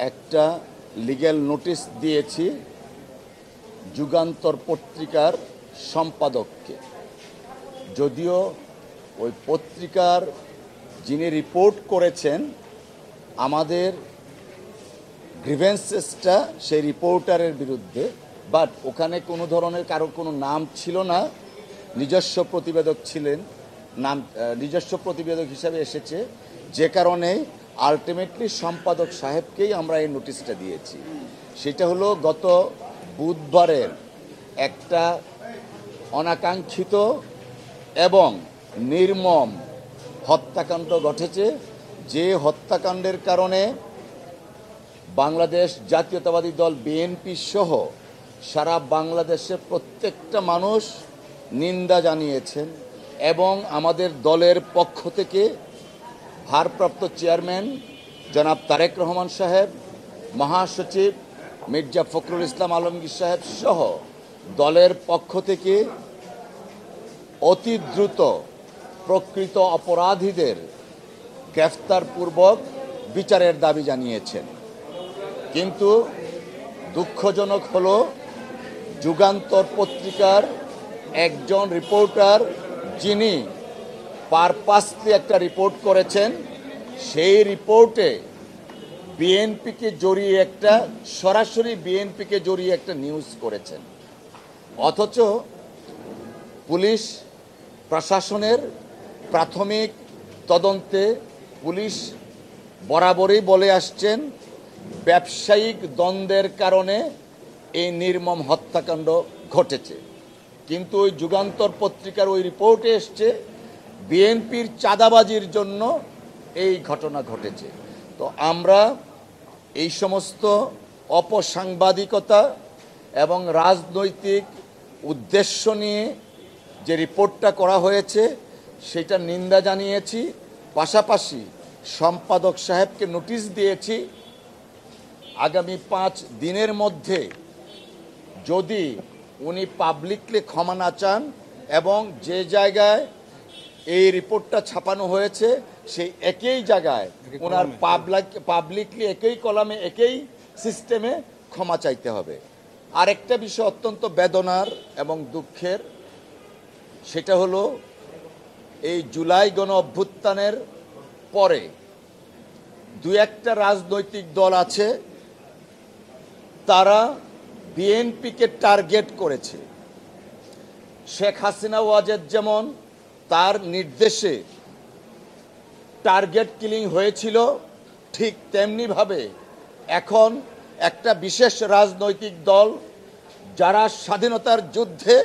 একটা legal notice দিয়েছি যুগান্তর পত্রিকার সম্পাদককে। যদিও ওই পত্রিকার যিনি রিপোর্ট করেছেন আমাদের গ্রিভেন্সেসটা সেই রিপোর্টারের বিরুদ্ধে, বাট ওখানে কোনো ধরনের কারো কোনো নাম ছিল না, নিজস্ব প্রতিবেদক ছিলেন, নিজস্ব প্রতিবেদক হিসাবে এসেছে, যে কারণে আলটিমেটলি সম্পাদক সাহেবকেই আমরা এই নোটিশটা দিয়েছি। সেটা হলো গত বুধবারের একটা অনাকাঙ্ক্ষিত এবং নির্মম হত্যাকাণ্ড ঘটেছে, যে হত্যাকাণ্ডের কারণে বাংলাদেশ জাতীয়তাবাদী দল বিএনপি সহ সারা বাংলাদেশের প্রত্যেকটা মানুষ নিন্দা জানিয়েছেন এবং আমাদের দলের পক্ষ থেকে ভারপ্রাপ্ত চেয়ারম্যান জনাব তারেক রহমান সাহেব, মহাসচিব মির্জা ফখরুল ইসলাম আলমগীর সাহেব সহ দলের পক্ষ থেকে অতি দ্রুত প্রকৃত অপরাধীদের গ্রেফতারপূর্বক বিচারের দাবি জানিয়েছেন। কিন্তু দুঃখজনক হলো যুগান্তর পত্রিকার একজন রিপোর্টার যিনি পারপাসলি একটা রিপোর্ট করেছেন, সেই রিপোর্টে বিএনপিকে জড়িয়ে সরাসরি বিএনপিকে জড়িয়ে একটা নিউজ করেছেন। অথচ পুলিশ প্রশাসনের প্রাথমিক তদন্তে পুলিশ বরাবরই বলে আসছেন ব্যবসায়িক দ্বন্দ্বের কারণে এই নির্মম হত্যাকাণ্ড ঘটেছে। কিন্তু ওই যুগান্তর পত্রিকার ওই রিপোর্টে এসছে বিএনপির চাঁদাবাজির জন্য এই ঘটনা ঘটেছে। তো আমরা এই সমস্ত অপসাংবাদিকতা এবং রাজনৈতিক উদ্দেশ্য নিয়ে যে রিপোর্টটা করা হয়েছে সেটা নিন্দা জানিয়েছি। পাশাপাশি সম্পাদক সাহেবকে নোটিশ দিয়েছি আগামী 5 দিনের মধ্যে যদি উনি পাবলিকলি ক্ষমা না চান এবং যে জায়গায় এই রিপোর্টটা ছাপানো হয়েছে সেই একই জায়গায় ওনার পাবলিকলি একই কলামে একই সিস্টেমে ক্ষমা চাইতে হবে। আরেকটা বিষয় অত্যন্ত বেদনার এবং দুঃখের, সেটা হলো এই জুলাই গণ অভ্যুত্থানের পরে দু একটা রাজনৈতিক দল আছে তারা বিএনপিকে টার্গেট করেছে। শেখ হাসিনা ওয়াজেদ যেমন তার নির্দেশে টার্গেট কিলিং হয়েছিল, ঠিক তেমনিভাবে এখন একটা বিশেষ রাজনৈতিক দল যারা স্বাধীনতার যুদ্ধে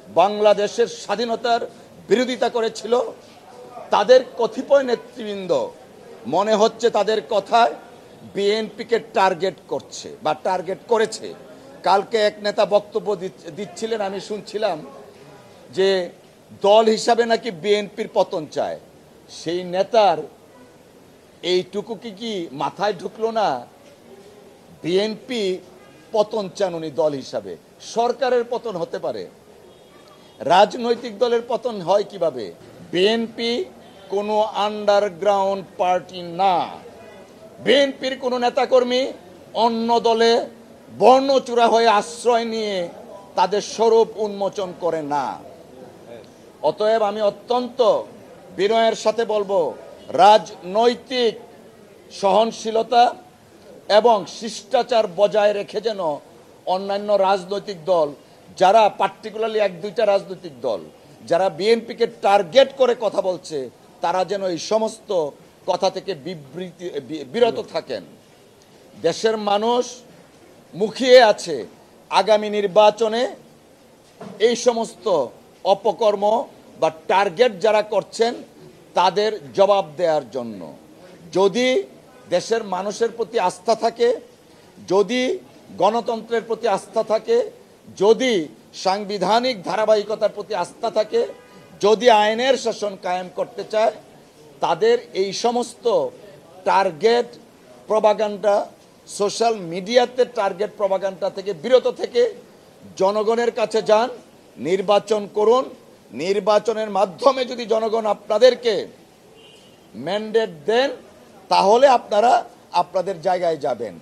বাংলাদেশের স্বাধীনতার বিরোধিতা করেছিল, তাদের কতিপয় নেতৃবৃন্দ মনে হচ্ছে তাদের কথায় বিএনপিকে টার্গেট করছে বা টার্গেট করেছে। কালকে এক নেতা বক্তব্য দিচ্ছিলেন, আমি শুনছিলাম যে দল হিসাবে নাকি বিএনপির পতন চায়। সেই নেতার এইটুকু কি মাথায় ঢুকলো না? বিএনপি পতন চান উনি দল হিসাবে, সরকারের পতন হতে পারে, রাজনৈতিক দলের পতন হয় কিভাবে? বিএনপি কোনো আন্ডারগ্রাউন্ড পার্টি না। বিএনপির কোনো নেতাকর্মী অন্য দলে বর্ণচূড়া হয়ে আশ্রয় নিয়ে তাদের স্বরূপ উন্মোচন করে না। অতএব আমি অত্যন্ত বিনয়ের সাথে বলবো, রাজনৈতিক সহনশীলতা এবং শিষ্টাচার বজায় রেখে যেন অন্যান্য রাজনৈতিক দল, যারা পার্টিকুলারলি 1-2টা রাজনৈতিক দল যারা বিএনপিকে টার্গেট করে কথা বলছে, তারা যেন এই সমস্ত কথা থেকে বিরত থাকেন। দেশের মানুষ মুখিয়ে আছে আগামী নির্বাচনে এই সমস্ত অপকর্ম বা টার্গেট যারা করছেন তাদের জবাব দেওয়ার জন্য। যদি দেশের মানুষের প্রতি আস্থা থাকে, যদি গণতন্ত্রের প্রতি আস্থা থাকে, যদি সাংবিধানিক ধারাবাহিকতার প্রতি আস্থা থাকে, যদি আইনের শাসন কায়েম করতে চায়, তাদের এই সমস্ত টার্গেট প্রপাগান্ডা, সোশ্যাল মিডিয়াতে টার্গেট প্রপাগান্ডা থেকে বিরত থেকে জনগণের কাছে যান, নির্বাচন করুন। নির্বাচনের মাধ্যমে যদি জনগণ আপনাদেরকে ম্যান্ডেট দেন, তাহলে আপনারা আপনাদের জায়গায় যাবেন।